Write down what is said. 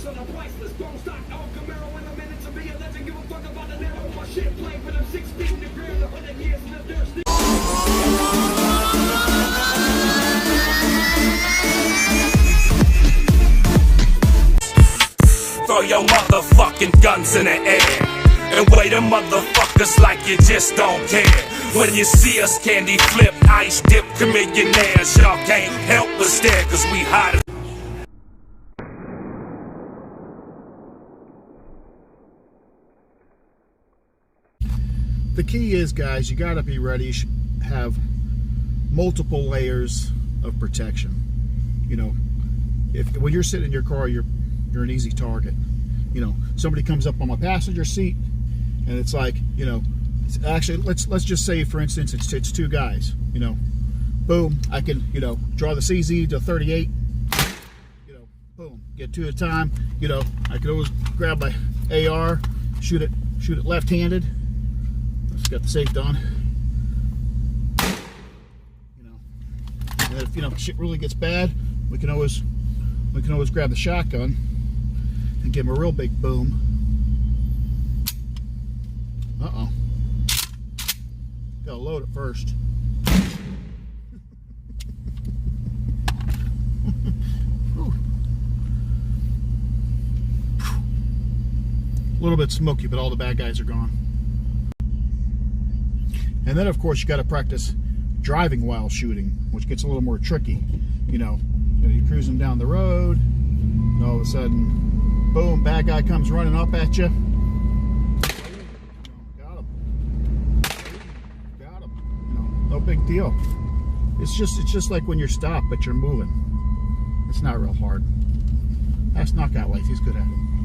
on a priceless bone stock El Camaro in a minute to be a legend. Give a fuck about the narrow my shit plane, but I'm 6 feet in the ground, 100 years in the dirt. Throw your motherfucking guns in the air and wave them motherfuckers like you just don't care. When you see us candy flip, ice dip, millionaires, y'all can't help but stare, cause we hot. The key is, guys, you gotta be ready. You should have multiple layers of protection. You know, when you're sitting in your car, you're an easy target. You know, somebody comes up on my passenger seat, and it's like, you know, it's actually, let's just say, for instance, it's two guys. You know, boom, I can, you know, draw the CZ to 38. You know, boom, get two at a time. You know, I could always grab my AR, shoot it left-handed. Just got the safety on. You know, and then if, you know, shit really gets bad, we can always grab the shotgun and give him a real big boom. Uh-oh. Gotta load it first. A little bit smoky, but all the bad guys are gone. And then, of course, you got to practice driving while shooting, which gets a little more tricky. You know, you're cruising down the road, and all of a sudden, boom, bad guy comes running up at you. Got him. Got him. You know, no big deal. It's just like when you're stopped, but you're moving. It's not real hard. That's Knockout Life. He's good at it.